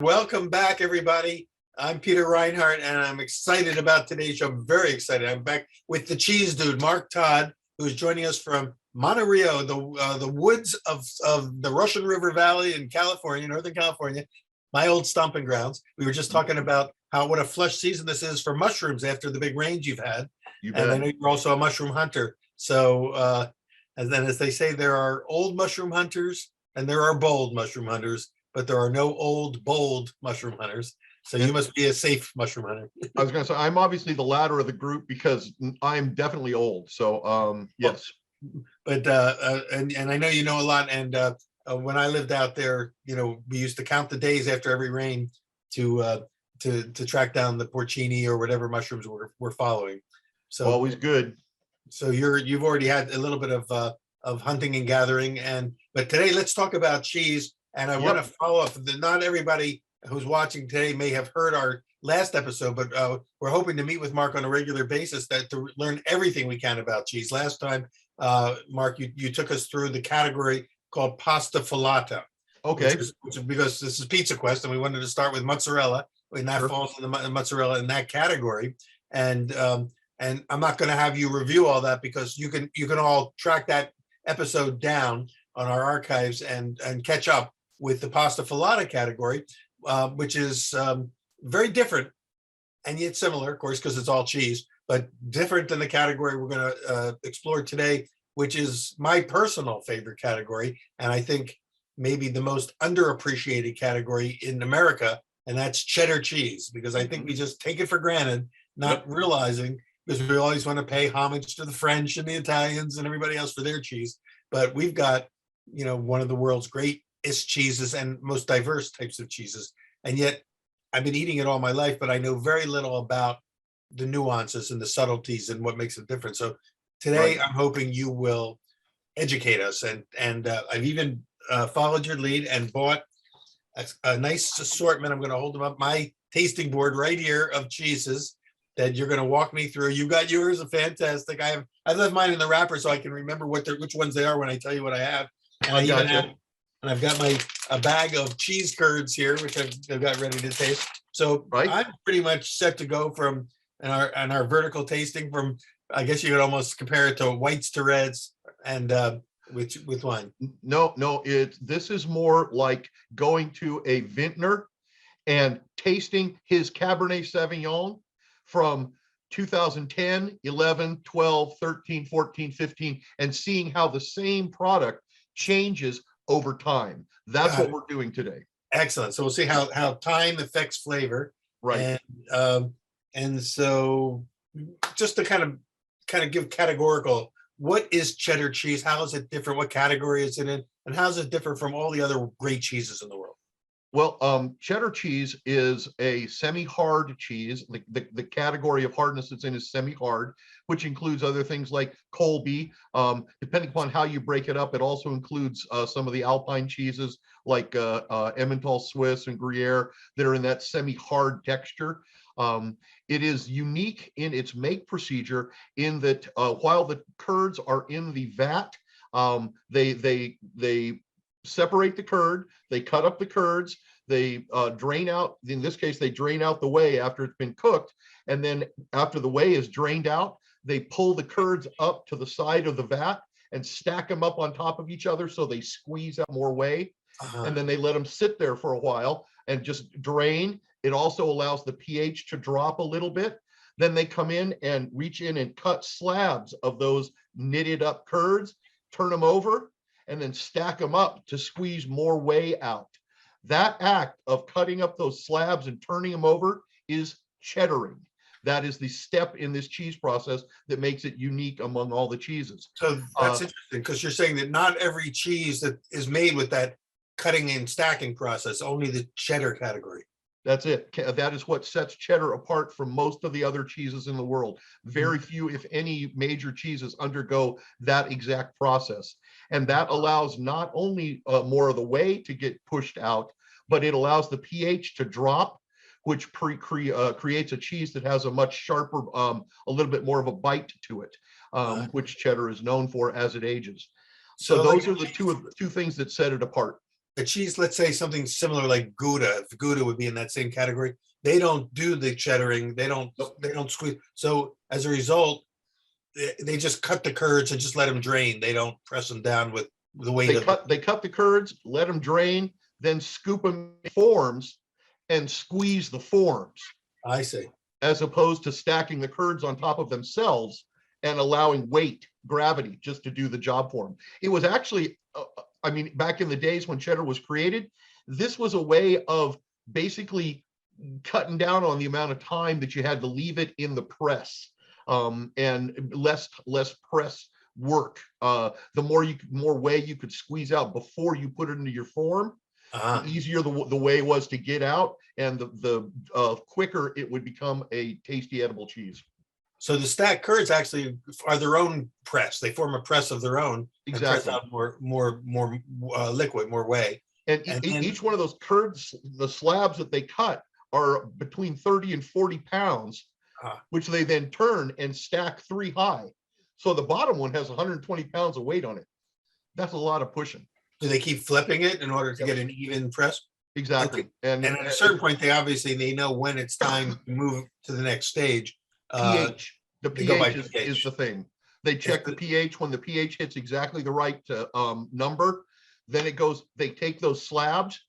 Welcome back, everybody. I'm Peter Reinhardt, and I'm excited about today's show. I'm very excited. I'm back with the cheese dude, Mark Todd, who's joining us from Monte Rio, the woods of the Russian River Valley in California, Northern California, my old stomping grounds. We were just talking about what a flush season this is for mushrooms after the big rains you've had. And I know you're also a mushroom hunter. So, and then as they say, there are old mushroom hunters and there are bold mushroom hunters, but there are no old, bold mushroom hunters. So you must be a safe mushroom hunter. I was going to say, I'm obviously the latter of the group because I'm definitely old. So, yes. But, and I know you know a lot. And when I lived out there, we used to count the days after every rain to track down the porcini or whatever mushrooms we're following. So always good. So you've already had a little bit of hunting and gathering. But today let's talk about cheese. And I want to follow up. Not everybody who's watching today may have heard our last episode, but we're hoping to meet with Mark on a regular basis to learn everything we can about cheese. Last time, Mark, you took us through the category called pasta filata. Okay. Which is because this is Pizza Quest, and we wanted to start with mozzarella, and that falls in the mozzarella in that category. And I'm not going to have you review all that because you can all track that episode down on our archives and catch up with the pasta filata category, which is very different and yet similar, of course, because it's all cheese, but different than the category we're going to explore today, which is my personal favorite category. And I think maybe the most underappreciated category in America, and that's cheddar cheese, because I think we just take it for granted, not realizing, because we always want to pay homage to the French and the Italians and everybody else for their cheese. But we've got, one of the world's greatest cheeses and most diverse types of cheeses. And yet I've been eating it all my life, but I know very little about the nuances and the subtleties and what makes it different. So today I'm hoping you will educate us. And I've even followed your lead and bought a nice assortment. I'm going to hold them up, my tasting board right here of cheeses that you're going to walk me through. You got yours, fantastic. I left mine in the wrapper so I can remember which ones they are when I tell you what I have. And I've got a bag of cheese curds here, which I've got ready to taste. So I'm pretty much set to go from our vertical tasting from, I guess you could almost compare it to whites to reds and with wine. No, this is more like going to a vintner and tasting his Cabernet Sauvignon from 2010, 11, 12, 13, 14, 15, and seeing how the same product changes over time. That's what we're doing today. Excellent. So we'll see how time affects flavor. Right. And so just to kind of give categorical, what is cheddar cheese? How is it different? What category is it in? And how does it differ from all the other great cheeses in the world? Well, cheddar cheese is a semi-hard cheese. The category of hardness it's in is semi-hard, which includes other things like Colby. Depending upon how you break it up, it also includes some of the Alpine cheeses like Emmental Swiss and Gruyere that are in that semi-hard texture. It is unique in its make procedure in that while the curds are in the vat, they separate the curd, they cut up the curds, they drain out, in this case, they drain out the whey after it's been cooked. And then after the whey is drained out, they pull the curds up to the side of the vat and stack them up on top of each other so they squeeze out more whey. And then they let them sit there for a while and just drain. It also allows the pH to drop a little bit. Then they come in and reach in and cut slabs of those knitted up curds, turn them over, and then stack them up to squeeze more whey out. That act of cutting up those slabs and turning them over is cheddaring. That is the step in this cheese process that makes it unique among all the cheeses. So that's interesting, because you're saying that not every cheese that is made with that cutting and stacking process, only the cheddar category. That's it. That is what sets cheddar apart from most of the other cheeses in the world. Very few, if any, major cheeses undergo that exact process. And that allows not only more of the whey to get pushed out, but it allows the pH to drop, which creates a cheese that has a much sharper, a little bit more of a bite to it, which cheddar is known for as it ages. So those are the two things that set it apart. a cheese, let's say something similar like Gouda, if Gouda would be in that same category, they don't do the cheddaring. They don't squeeze. So as a result, they just cut the curds and just let them drain. They don't press them down with the weight of They cut the curds, let them drain, then scoop them in forms and squeeze the forms, I see. as opposed to stacking the curds on top of themselves and allowing weight, gravity, just to do the job for them. It was actually, I mean, back in the days when cheddar was created, this was a way of basically cutting down on the amount of time that you had to leave it in the press, and less press work. The more whey you could squeeze out before you put it into your form, the easier the whey was to get out, and the quicker it would become a tasty edible cheese. So the stacked curds actually are their own press. They form a press of their own. Exactly. And press out more liquid, more whey. And each one of those curds, the slabs that they cut, are between 30 and 40 pounds, which they then turn and stack 3 high. So the bottom one has 120 pounds of weight on it. That's a lot of pushing. Do they keep flipping it in order to get an even press? Exactly. Okay. And at a certain point, they know when it's time to move to the next stage. pH. The pH is the thing. They check Yes. the pH. When the pH hits exactly the right number, then it goes, they take those slabs,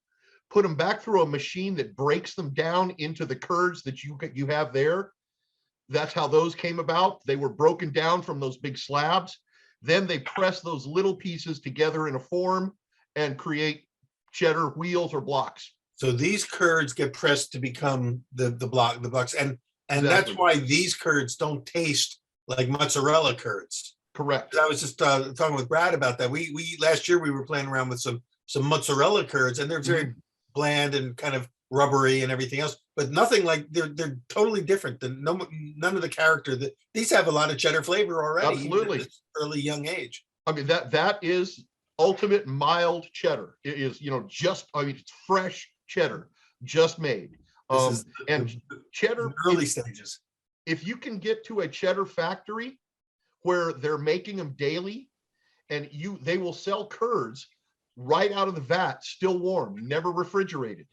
put them back through a machine that breaks them down into the curds that you have there. That's how those came about. They were broken down from those big slabs. Then they press those little pieces together in a form and create cheddar wheels or blocks. So these curds get pressed to become the blocks, and Exactly. that's why these curds don't taste like mozzarella curds. Correct. I was just talking with Brad about that. We last year we were playing around with some mozzarella curds, and they're very bland and kind of rubbery and everything else, but nothing like they're totally different than none of the character that these have a lot of cheddar flavor already. Absolutely. Even at this early young age. I mean, that is ultimate mild cheddar. It is, just, I mean, it's fresh cheddar, just made. And cheddar early stages. If you can get to a cheddar factory where they're making them daily, and they will sell curds right out of the vat, still warm, never refrigerated.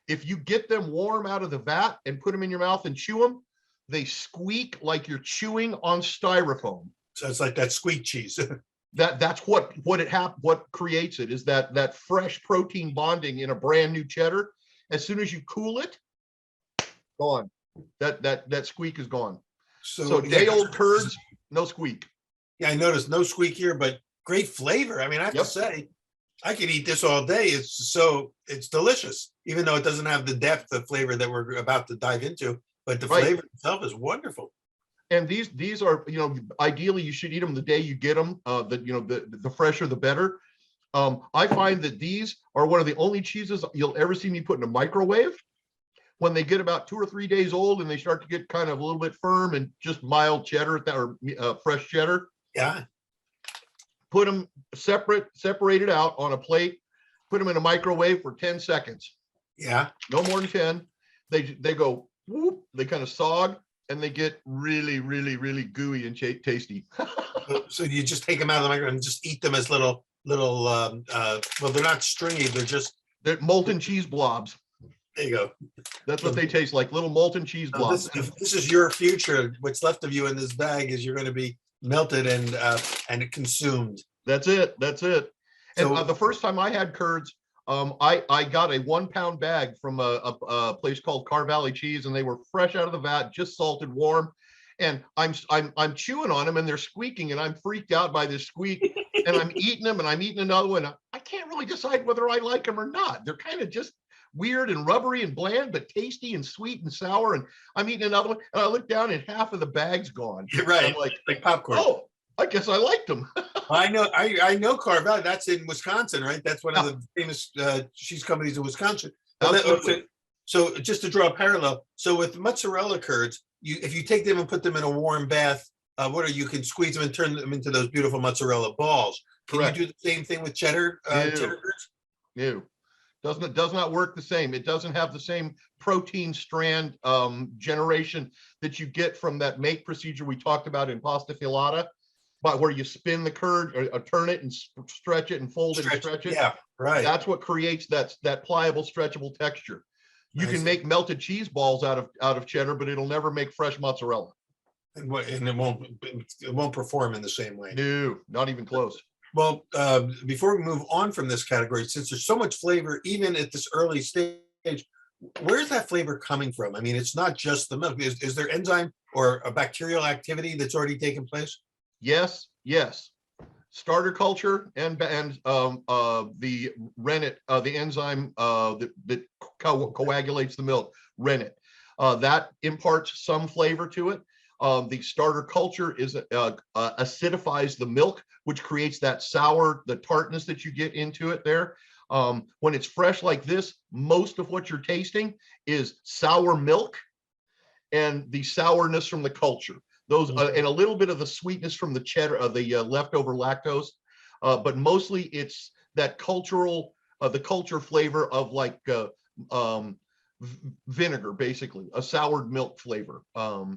If you get them warm out of the vat and put them in your mouth and chew them, they squeak like you're chewing on styrofoam. So it's like that squeak cheese. That's what creates it, is that fresh protein bonding in a brand new cheddar. As soon as you cool it, gone. That squeak is gone. So day old curds, no squeak. Yeah, I noticed no squeak here, but great flavor. I mean, I have to say, I could eat this all day. It's delicious, even though it doesn't have the depth of flavor that we're about to dive into. But the flavor itself is wonderful. And these are, ideally you should eat them the day you get them. The fresher the better. I find that these are one of the only cheeses you'll ever see me put in a microwave. When they get about 2 or 3 days old and they start to get kind of a little bit firm and just mild cheddar or fresh cheddar. Yeah. Put them separated out on a plate, put them in a microwave for 10 seconds. Yeah. No more than 10. They go, whoop, they kind of sog, and they get really, really, really gooey and tasty. So you just take them out of the microwave and just eat them as little, well, they're not stringy. They're molten cheese blobs. There you go. That's what they taste like, little molten cheese blobs. This is your future. What's left of you in this bag is you're going to be melted and consumed. That's it. And the first time I had curds, I got a 1 pound bag from a place called Car Valley Cheese, and they were fresh out of the vat, just salted warm. And I'm chewing on them and they're squeaking, and I'm freaked out by this squeak. And I'm eating them, and I'm eating another one. I can't really decide whether I like them or not. They're kind of just weird and rubbery and bland, but tasty and sweet and sour. And I'm eating another one, and I look down and half of the bag's gone. You're right. I'm like popcorn. Oh, I guess I liked them. I know Car Valley. That's in Wisconsin, right? That's one of the famous cheese companies in Wisconsin. So just to draw a parallel, so with mozzarella curds, if you take them and put them in a warm bath, you can squeeze them and turn them into those beautiful mozzarella balls. Can you do the same thing with cheddar curds? No. Does not work the same. It doesn't have the same protein strand generation that you get from that make procedure we talked about in pasta filata. but where you spin the curd or turn it and stretch it and fold it and Stretch, stretch it. yeah, right. That's what creates that pliable, stretchable texture. You I can see. make melted cheese balls out of cheddar, but it'll never make fresh mozzarella. And it won't perform in the same way. No, not even close. Well, before we move on from this category, since there's so much flavor, even at this early stage, where's that flavor coming from? I mean, it's not just the milk. Is there enzyme or a bacterial activity that's already taken place? Yes, yes. Starter culture and the rennet, the enzyme that coagulates the milk, rennet, that imparts some flavor to it. The starter culture is acidifies the milk, which creates that sour, the tartness that you get into it there. When it's fresh like this, most of what you're tasting is sour milk and the sourness from the culture. Those and a little bit of the sweetness from the cheddar, the leftover lactose, but mostly it's that cultural, the culture flavor of like vinegar, basically a soured milk flavor. And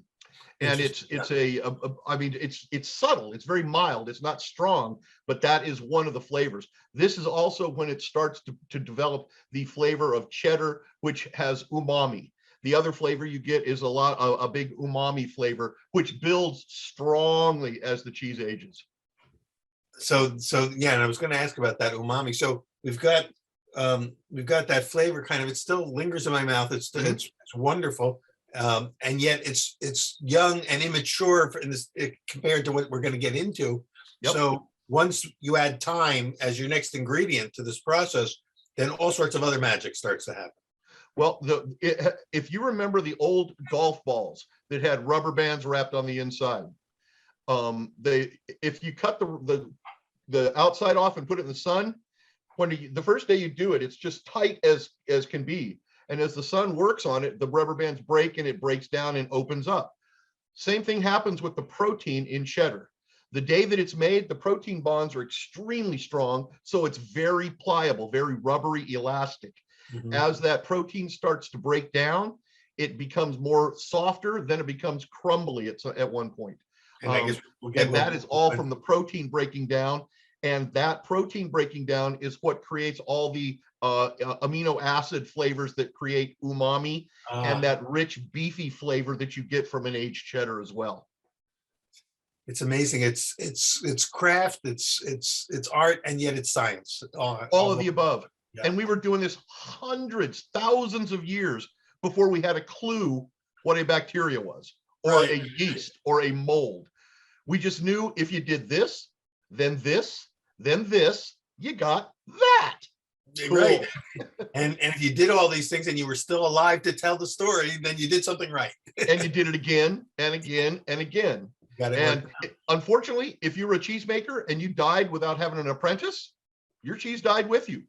I mean, it's subtle, it's very mild, it's not strong, but that is one of the flavors. This is also when it starts to develop the flavor of cheddar, which has umami. The other flavor you get is a big umami flavor, which builds strongly as the cheese ages. So yeah, and I was going to ask about that umami. So we've got that flavor kind of, it still lingers in my mouth. It's wonderful. And yet it's young and immature compared to what we're going to get into. Yep. So once you add thyme as your next ingredient to this process, then all sorts of other magic starts to happen. Well, if you remember the old golf balls that had rubber bands wrapped on the inside, if you cut the outside off and put it in the sun, the first day you do it, it's just tight as can be. And as the sun works on it, the rubber bands break and it breaks down and opens up. Same thing happens with the protein in cheddar. The day that it's made, the protein bonds are extremely strong, so it's very pliable, very rubbery, elastic. Mm-hmm. As that protein starts to break down, it becomes more softer, then it becomes crumbly at one point. And I guess that is all from the protein breaking down. And that protein breaking down is what creates all the amino acid flavors that create umami and that rich beefy flavor that you get from an aged cheddar as well. It's amazing. It's craft, it's art, and yet it's science. All of the above. Yeah. And we were doing this hundreds, thousands of years before we had a clue what a bacteria was, or a yeast, or a mold. We just knew if you did this, then this, then this, you got that. Cool. Right. And if you did all these things and you were still alive to tell the story, then you did something right. And you did it again and again and again. And unfortunately, if you were a cheesemaker and you died without having an apprentice, your cheese died with you.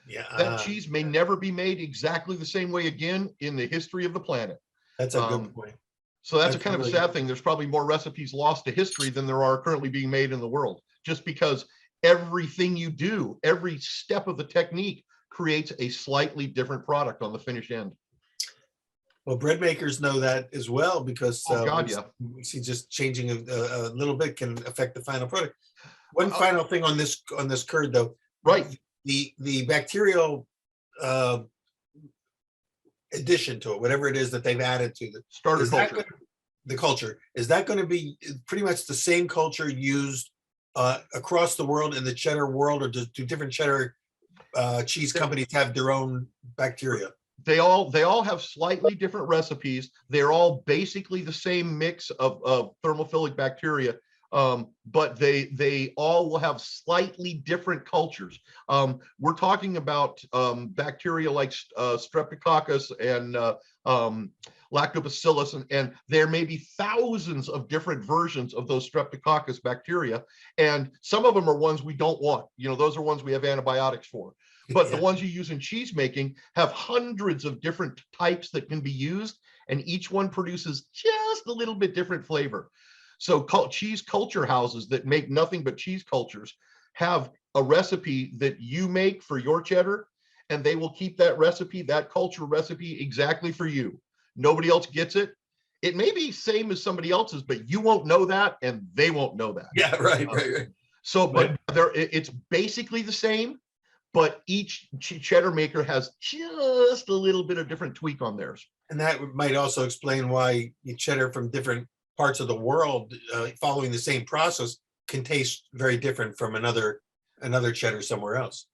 Yeah. That cheese may never be made exactly the same way again in the history of the planet. That's a good point. So that's a kind of a sad thing. There's probably more recipes lost to history than there are currently being made in the world, just because everything you do, every step of the technique creates a slightly different product on the finished end. Well, bread makers know that as well, because we see just changing a little bit can affect the final product. One final thing on this curd, though. Right. The bacterial addition to it, whatever it is that they've added to the starter culture. The culture, is that going to be pretty much the same culture used across the world in the cheddar world, or do different cheddar cheese companies have their own bacteria? They all have slightly different recipes. They're all basically the same mix of thermophilic bacteria, but they all will have slightly different cultures. We're talking about bacteria like streptococcus and lactobacillus, and there may be thousands of different versions of those streptococcus bacteria, and some of them are ones we don't want. Those are ones we have antibiotics for. But the ones you use in cheese making have hundreds of different types that can be used, and each one produces just a little bit different flavor. So cheese culture houses that make nothing but cheese cultures have a recipe that you make for your cheddar, and they will keep that recipe, that culture recipe, exactly for you. Nobody else gets it. It may be same as somebody else's, but you won't know that, and they won't know that. Yeah, right. So, but Right. it's basically the same, but each cheddar maker has just a little bit of different tweak on theirs. And that might also explain why cheddar from different parts of the world, following the same process, can taste very different from another cheddar somewhere else.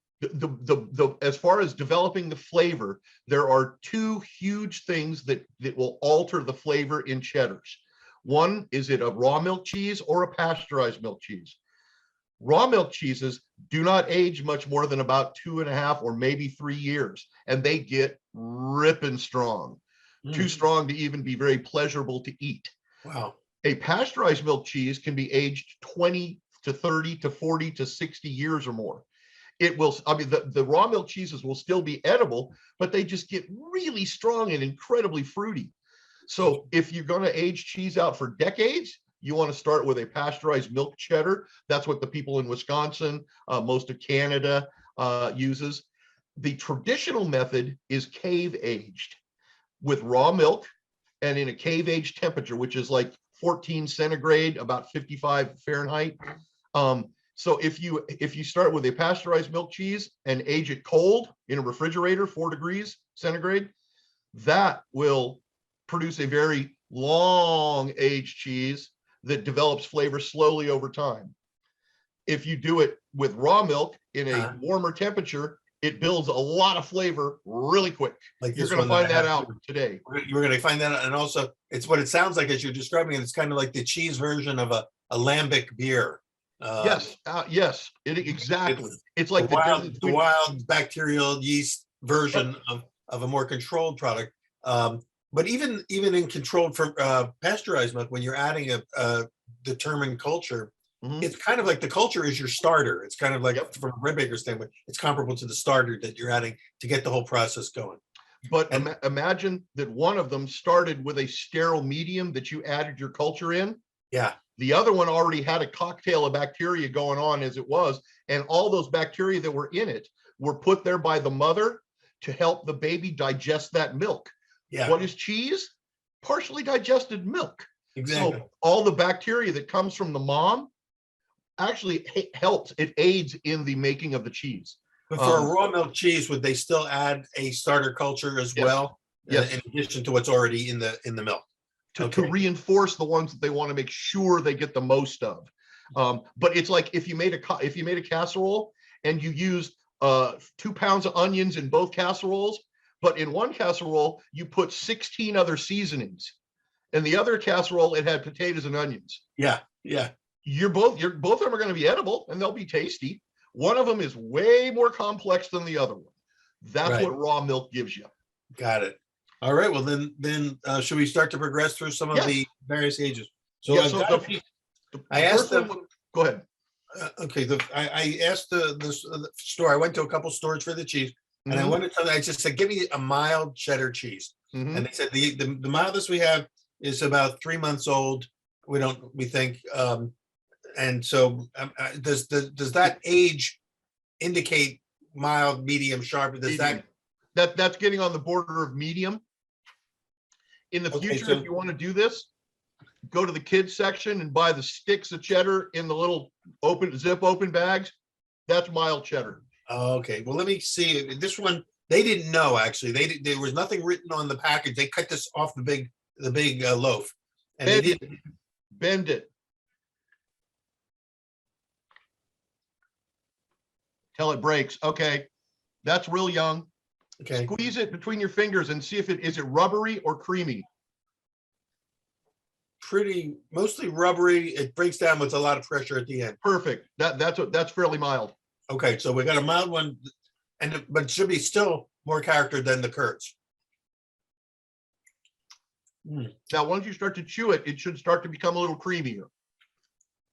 As far as developing the flavor, there are two huge things that will alter the flavor in cheddars. One, is it a raw milk cheese or a pasteurized milk cheese? Raw milk cheeses do not age much more than about 2.5 or maybe 3 years, and they get ripping strong, too strong to even be very pleasurable to eat. Wow. A pasteurized milk cheese can be aged 20 to 30 to 40 to 60 years or more. It will, I mean, the raw milk cheeses will still be edible, but they just get really strong and incredibly fruity. So if you're going to age cheese out for decades, you want to start with a pasteurized milk cheddar. That's what the people in Wisconsin, most of Canada uses. The traditional method is cave aged with raw milk and in a cave aged temperature, which is like 14 centigrade, about 55 Fahrenheit. So if you start with a pasteurized milk cheese and age it cold in a refrigerator, 4 degrees centigrade, that will produce a very long aged cheese that develops flavor slowly over time. If you do it with raw milk in a warmer temperature, it builds a lot of flavor really quick. Like you're going to find that out today. You're going to find that out. And also, it's what it sounds like as you're describing it. It's kind of like the cheese version of a lambic beer. Yes, exactly. It's like the wild bacterial yeast version of a more controlled product. But even in controlled for pasteurized milk, when you're adding a determined culture, it's kind of like the culture is your starter. It's kind of like from a bread baker standpoint, it's comparable to the starter that you're adding to get the whole process going. But imagine that one of them started with a sterile medium that you added your culture in. Yeah. The other one already had a cocktail of bacteria going on as it was, and all those bacteria that were in it were put there by the mother to help the baby digest that milk. Yeah. What is cheese? Partially digested milk. Exactly. So all the bacteria that comes from the mom actually helps, it aids in the making of the cheese. But for a raw milk cheese, would they still add a starter culture as well? Yes. In addition to what's already in the milk. To reinforce the ones that they want to make sure they get the most of. But it's like if you made a casserole and you used 2 pounds of onions in both casseroles, but in one casserole you put 16 other seasonings, and the other casserole it had potatoes and onions. Yeah. Both of them are going to be edible and they'll be tasty. One of them is way more complex than the other one. That's what raw milk gives you. Got it. All right. Well, then should we start to progress through some of the various ages? So, I asked them. Go ahead. Okay. I asked the store. I went to a couple stores for the cheese, and I wanted to. I just said, give me a mild cheddar cheese, and they said the mildest we have is about 3 months old. We think, and so does that age indicate mild, medium, sharp? Does that's getting on the border of medium? In the future, if you want to do this, go to the kids section and buy the sticks of cheddar in the little zip open bags. That's mild cheddar. Okay. Well, let me see. This one, they didn't know, actually. There was nothing written on the package. They cut this off the big loaf. And they didn't bend it. Till it breaks. Okay. That's real young. Okay. Squeeze it between your fingers and see if is it rubbery or creamy. Mostly rubbery. It breaks down with a lot of pressure at the end. Perfect. That's fairly mild. Okay, so we got a mild one, but it should be still more character than the curds. Now, once you start to chew it, it should start to become a little creamier.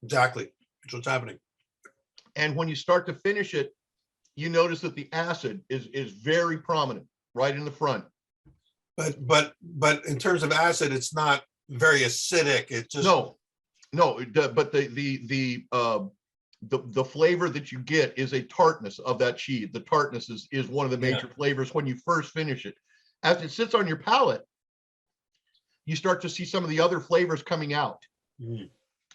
Exactly. That's what's happening. And when you start to finish it, you notice that the acid is very prominent right in the front. But in terms of acid, it's not very acidic. It's just no. But the flavor that you get is a tartness of that cheese. The tartness is one of the major flavors when you first finish it. As it sits on your palate, you start to see some of the other flavors coming out. Mm.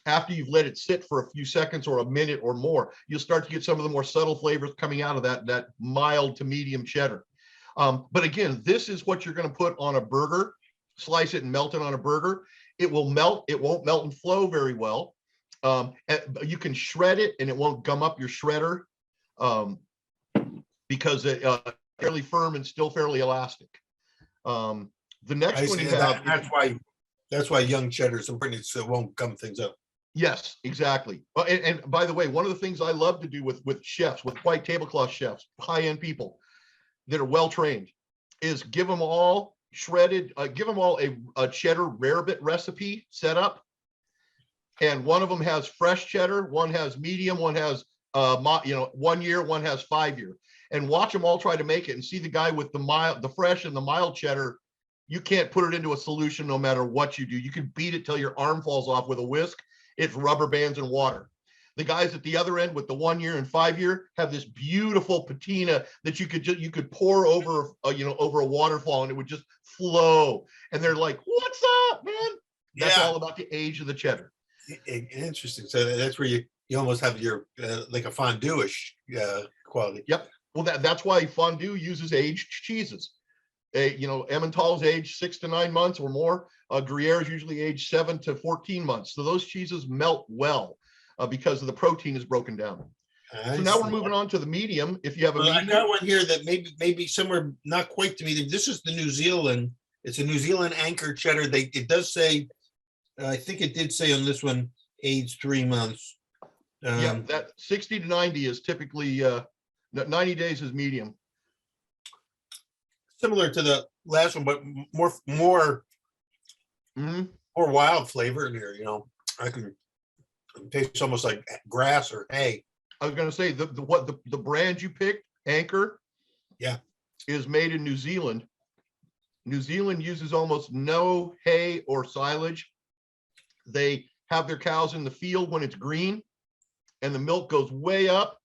After you've let it sit for a few seconds or a minute or more, you'll start to get some of the more subtle flavors coming out of that mild to medium cheddar. But again, this is what you're going to put on a burger, slice it and melt it on a burger. It will melt. It won't melt and flow very well. You can shred it and it won't gum up your shredder because it's fairly firm and still fairly elastic. The next one you have, that's why young cheddars and pretty so it won't gum things up. yes, exactly. And by the way, one of the things I love to do with chefs, with white tablecloth chefs, high-end people that are well-trained, is give them all shredded, give them all a cheddar rarebit recipe set up. And one of them has fresh cheddar, one has medium, one has 1 year, one has 5 year. And watch them all try to make it and see the guy with the fresh and the mild cheddar. You can't put it into a solution no matter what you do. You can beat it till your arm falls off with a whisk. It's rubber bands and water. The guys at the other end with the 1 year and 5 year have this beautiful patina that you could pour over over a waterfall and it would just flow. And they're like, "What's up, man?" That's all about the age of the cheddar. Interesting. So that's where you almost have your like a fondue-ish quality. Yep. Well, that's why fondue uses aged cheeses. Emmentaler is aged 6 to 9 months or more. Gruyere is usually aged 7 to 14 months. So those cheeses melt well because of the protein is broken down. So now we're moving on to the medium. If you have a medium, I got one here that maybe somewhere not quite to medium. This is the New Zealand. It's a New Zealand anchor cheddar. It does say, I think it did say on this one, aged 3 months. Yeah, that 60 to 90 is typically 90 days is medium. Similar to the last one, but more wild flavor in here. I can taste almost like grass or hay. I was going to say the brand you picked, Anchor, is made in New Zealand. New Zealand uses almost no hay or silage. They have their cows in the field when it's green, and the milk goes way up.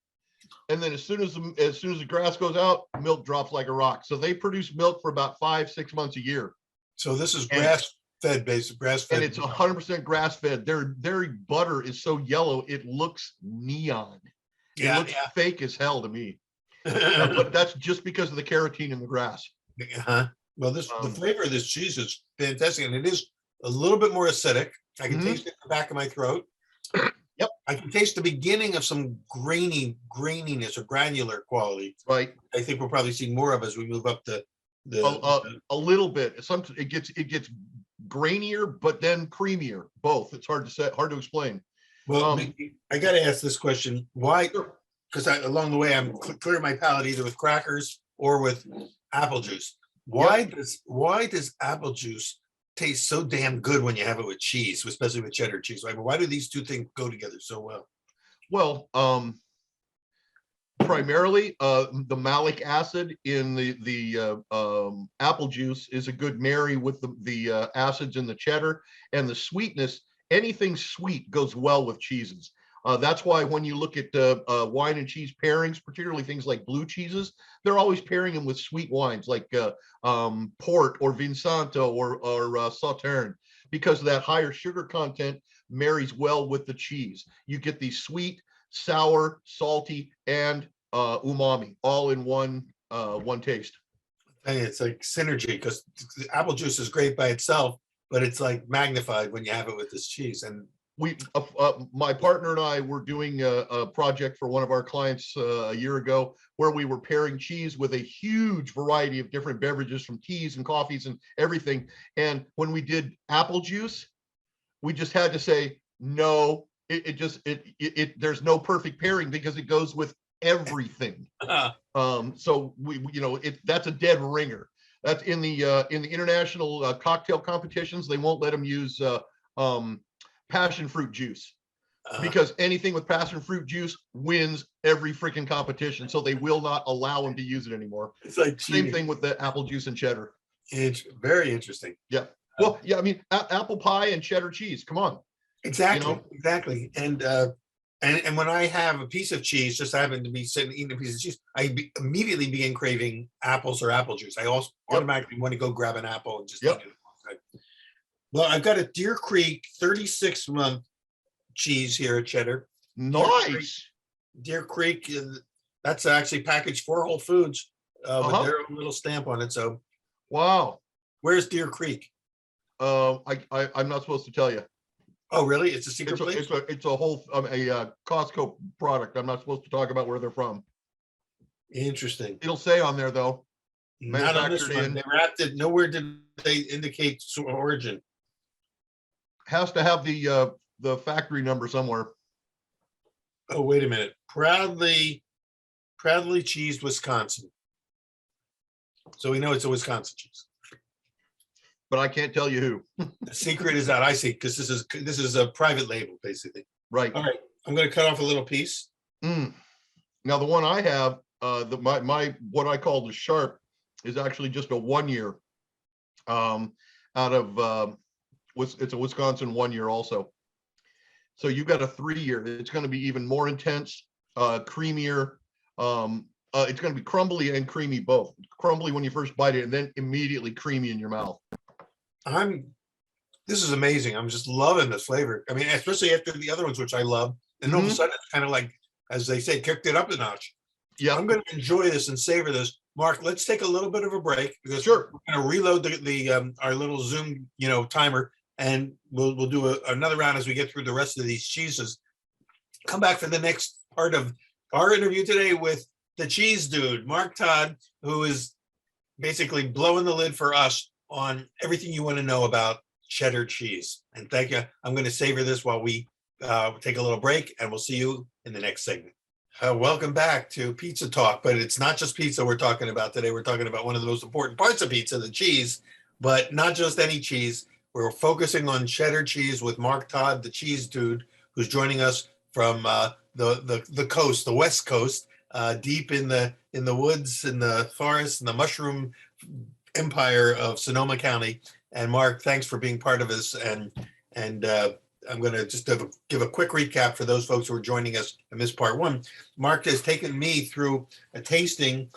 And then as soon as the grass goes out, milk drops like a rock. So they produce milk for about 5-6 months a year. So this is grass-fed, basic grass-fed. And it's 100% grass-fed. Their butter is so yellow, it looks neon. It looks fake as hell to me. But that's just because of the carotene in the grass. Well, the flavor of this cheese is fantastic. And it is a little bit more acidic. I can taste it in the back of my throat. Yep. I can taste the beginning of some graininess or granular quality. Right. I think we'll probably see more of as we move up the a little bit. It gets grainier, but then creamier. Both. It's hard to say, hard to explain. Well, I got to ask this question. Why? Because along the way, I'm clearing my palate either with crackers or with apple juice. Why does apple juice taste so damn good when you have it with cheese, especially with cheddar cheese? Why do these two things go together so well? Well, primarily the malic acid in the apple juice is a good marry with the acids in the cheddar, and the sweetness. Anything sweet goes well with cheeses. That's why when you look at wine and cheese pairings, particularly things like blue cheeses, they're always pairing them with sweet wines like port or Vinsanto or Sauterne, because of that higher sugar content marries well with the cheese. You get the sweet, sour, salty, and umami all in one taste. Hey, it's like synergy, because apple juice is great by itself, but it's like magnified when you have it with this cheese. And my partner and I were doing a project for one of our clients a year ago where we were pairing cheese with a huge variety of different beverages, from teas and coffees and everything. And when we did apple juice, we just had to say, no, there's no perfect pairing because it goes with everything. So that's a dead ringer. That's in the international cocktail competitions. They won't let them use passion fruit juice, because anything with passion fruit juice wins every freaking competition. So they will not allow them to use it anymore. It's like same thing with the apple juice and cheddar. It's very interesting. Yeah. Well, yeah. I mean, apple pie and cheddar cheese. Come on. Exactly. Exactly. And when I have a piece of cheese, just happen to be sitting eating a piece of cheese, immediately begin craving apples or apple juice. I also automatically want to go grab an apple and just eat it. Well, I've got a Deer Creek 36-month cheese here at Cheddar. Nice. Deer Creek, that's actually packaged for Whole Foods with Uh-huh. their own little stamp on it. So Wow. where's Deer Creek? I'm not supposed to tell you. Oh, really? It's a secret place? It's a whole Costco product. I'm not supposed to talk about where they're from. Interesting. It'll say on there though. Not on this Manufactured one. in. They wrapped it. Nowhere did they indicate origin. Has to have the factory number somewhere. Oh, wait a minute. Proudly cheesed Wisconsin. So we know it's a Wisconsin cheese. But I can't tell you who. The secret is out. I see, because this is a private label, basically. Right. All right. I'm going to cut off a little piece. Now the one I have, my what I call the sharp is actually just a 1 year. Out of it's a Wisconsin 1 year also. So you've got a 3 year. It's going to be even more intense, creamier. It's going to be crumbly and creamy both. Crumbly when you first bite it, and then immediately creamy in your mouth. This is amazing. I'm just loving this flavor. I mean, especially after the other ones, which I love. And all of a sudden, it's kind of like, as they say, kicked it up a notch. Yeah, I'm going to enjoy this and savor this. Mark, let's take a little bit of a break because sure. we're going to reload the our little Zoom timer, and we'll do another round as we get through the rest of these cheeses. Come back for the next part of our interview today with the cheese dude, Mark Todd, who is basically blowing the lid for us on everything you want to know about cheddar cheese. And thank you. I'm going to savor this while we take a little break, and we'll see you in the next segment. Welcome back to Pizza Talk, but it's not just pizza we're talking about today. We're talking about one of the most important parts of pizza, the cheese, but not just any cheese. We're focusing on cheddar cheese with Mark Todd, the cheese dude, who's joining us from the coast, the West Coast, deep in the woods, in the forests, in the mushroom empire of Sonoma County. And Mark, thanks for being part of this. And I'm going to just give a quick recap for those folks who are joining us in this part one. Mark has taken me through a tasting,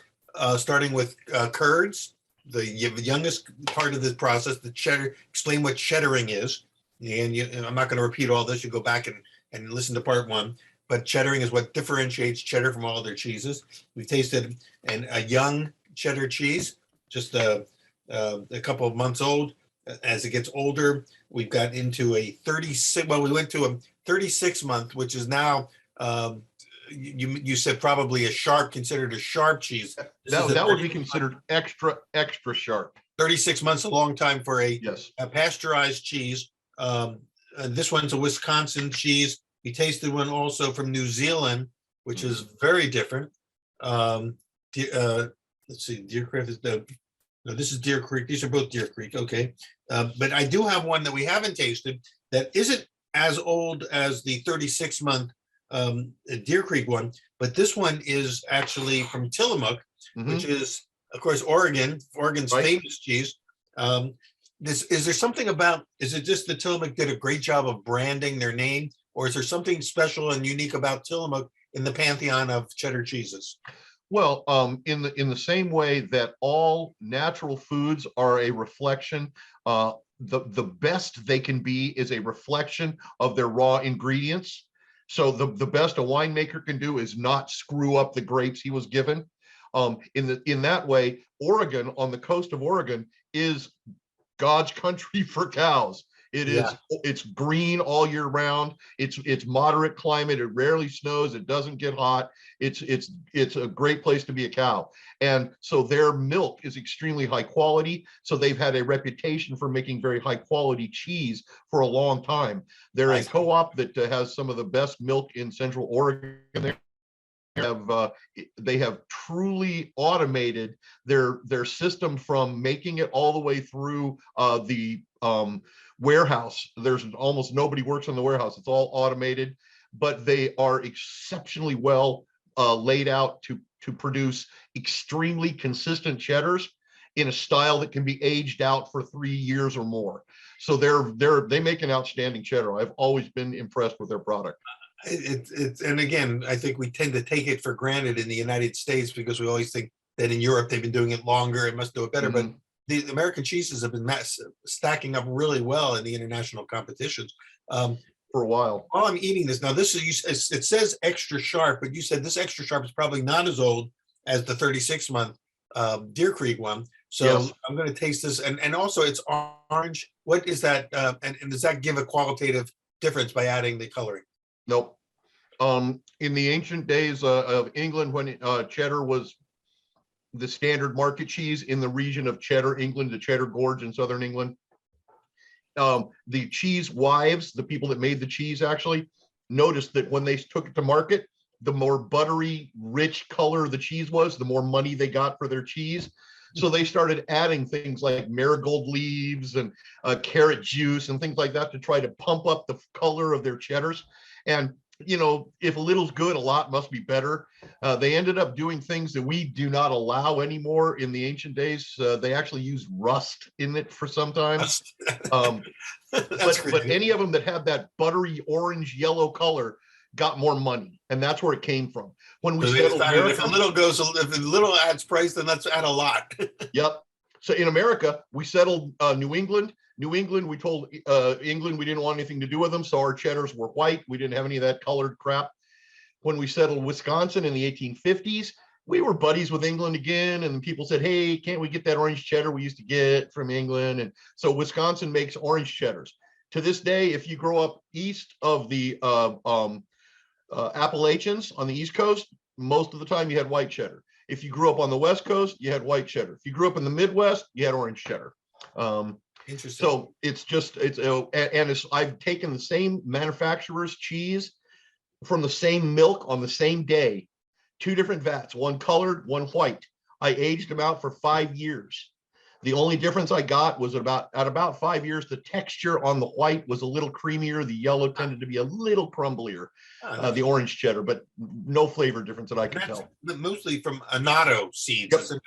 starting with curds, the youngest part of this process, the cheddar. Explain what cheddaring is. And I'm not going to repeat all this. You go back and listen to part one. But cheddaring is what differentiates cheddar from all other cheeses. We've tasted a young cheddar cheese, just a couple of months old. As it gets older, we've got into a 36. Well, we went to a 36-month, which is now you said probably considered a sharp cheese. That would be considered extra sharp. 36 months, a long time for a pasteurized cheese. This one's a Wisconsin cheese. We tasted one also from New Zealand, which is very different. Let's see, Deer Creek is no, this is Deer Creek. These are both Deer Creek. Okay. But I do have one that we haven't tasted that isn't as old as the 36-month Deer Creek one, but this one is actually from Tillamook, which is, of course, Oregon's famous cheese. Is there something about, is it just that Tillamook did a great job of branding their name, or is there something special and unique about Tillamook in the pantheon of cheddar cheeses? Well, in the same way that all natural foods are a reflection, the best they can be is a reflection of their raw ingredients. So the best a winemaker can do is not screw up the grapes he was given. In that way, Oregon, on the coast of Oregon, is God's country for cows. It's green all year round. It's moderate climate. It rarely snows. It doesn't get hot. It's a great place to be a cow. And so their milk is extremely high quality. So they've had a reputation for making very high quality cheese for a long time. They're a co-op that has some of the best milk in Central Oregon. They have truly automated their system from making it all the way through the warehouse. There's almost nobody works in the warehouse. It's all automated, but they are exceptionally well laid out to produce extremely consistent cheddars in a style that can be aged out for 3 years or more. So they make an outstanding cheddar. I've always been impressed with their product. And again, I think we tend to take it for granted in the United States because we always think that in Europe they've been doing it longer, it must do it better. But the American cheeses have been stacking up really well in the international competitions. For a while. While I'm eating this now, this is it says extra sharp, but you said this extra sharp is probably not as old as the 36-month Deer Creek one. So Yes. I'm going to taste this, and also it's orange. What is that? And does that give a qualitative difference by adding the coloring? Nope. In the ancient days of England, when cheddar was the standard market cheese in the region of Cheddar, England, the Cheddar Gorge in southern England, the cheese wives, the people that made the cheese, actually noticed that when they took it to market, the more buttery, rich color the cheese was, the more money they got for their cheese. So they started adding things like marigold leaves and carrot juice and things like that to try to pump up the color of their cheddars. And, you know, if a little's good, a lot must be better. They ended up doing things that we do not allow anymore in the ancient days. They actually used rust in it for some time. But any of them that had that buttery orange yellow color got more money, and that's where it came from. When we settled America, if a little adds price, then let's add a lot. Yep. So in America, we settled New England. New England, we told England we didn't want anything to do with them, so our cheddars were white. We didn't have any of that colored crap. When we settled Wisconsin in the 1850s, we were buddies with England again, and people said, "Hey, can't we get that orange cheddar we used to get from England?" And so Wisconsin makes orange cheddars. To this day, if you grow up east of the Appalachians on the East Coast, most of the time you had white cheddar. If you grew up on the West Coast, you had white cheddar. If you grew up in the Midwest, you had orange cheddar. Interesting. So I've taken the same manufacturer's cheese from the same milk on the same day, 2 different vats, one colored, one white. I aged them out for 5 years. The only difference I got was at about 5 years, the texture on the white was a little creamier. The yellow tended to be a little crumblier, the orange cheddar, but no flavor difference that I could tell. Mostly from annatto seeds. Yep.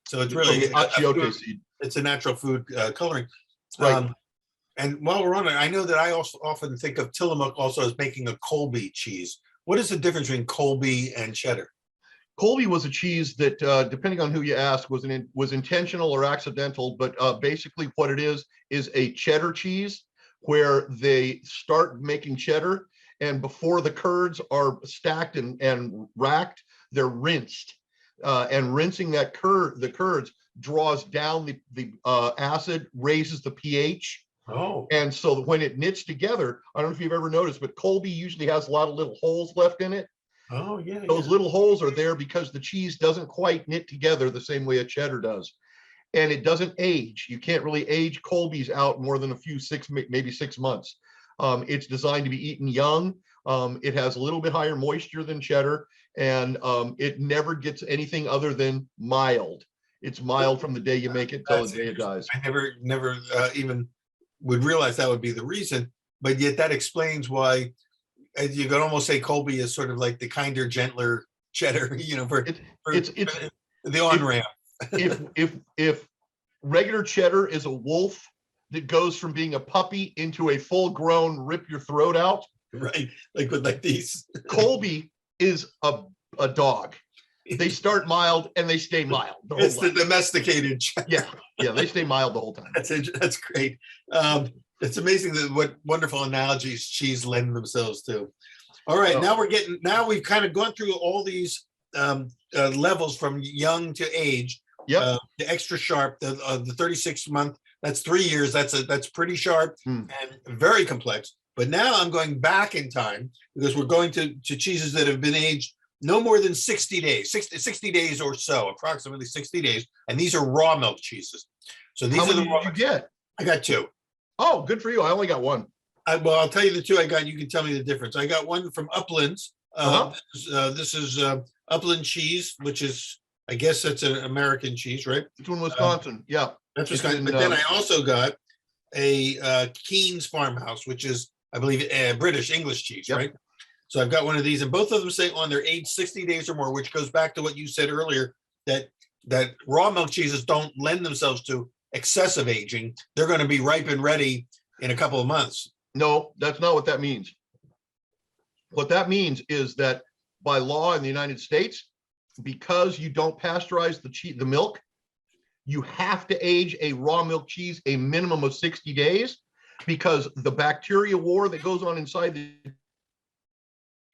So it's really achiote seed. It's a natural food coloring. Right. And while we're on it, I know that I also often think of Tillamook also as making a Colby cheese. What is the difference between Colby and cheddar? Colby was a cheese that, depending on who you ask, was intentional or accidental, but basically what it is a cheddar cheese where they start making cheddar, and before the curds are stacked and racked, they're rinsed. And rinsing the curds draws down the acid, raises the pH. Oh. And so when it knits together, I don't know if you've ever noticed, but Colby usually has a lot of little holes left in it. Oh, yeah. Those little holes are there because the cheese doesn't quite knit together the same way a cheddar does. And it doesn't age. You can't really age Colby's out more than maybe 6 months. It's designed to be eaten young. It has a little bit higher moisture than cheddar, and it never gets anything other than mild. It's mild from the day you make it till the day it dies. I never even would realize that would be the reason, but yet that explains why you could almost say Colby is sort of like the kinder, gentler cheddar, you know, for the on-ramp. If regular cheddar is a wolf that goes from being a puppy into a full-grown rip your throat out, right? Like these. Colby is a dog. They start mild and they stay mild. It's the domesticated cheddar. Yeah, they stay mild the whole time. That's great. It's amazing that what wonderful analogies cheese lend themselves to. All right, now we've kind of gone through all these levels from young to age. Yep. The extra sharp, the 36-month, that's 3 years. That's pretty sharp and very complex. But now I'm going back in time because we're going to cheeses that have been aged no more than 60 days, 60 days or so, approximately 60 days. And these are raw milk cheeses. So these are the raw. Did you get? I got 2. Oh, good for you. I only got 1. Well, I'll tell you the 2 I got. You can tell me the difference. I got one from Uplands. This is Upland cheese, which is, I guess that's an American cheese, right? It's in Wisconsin. Yeah. That's Wisconsin. But then I also got a Keen's Farmhouse, which is, I believe, British English cheese, right? So I've got one of these, and both of them say on their age 60 days or more, which goes back to what you said earlier, that raw milk cheeses don't lend themselves to excessive aging. They're going to be ripe and ready in a couple of months. No, that's not what that means. What that means is that by law in the United States, because you don't pasteurize the milk, you have to age a raw milk cheese a minimum of 60 days because the bacteria war that goes on inside the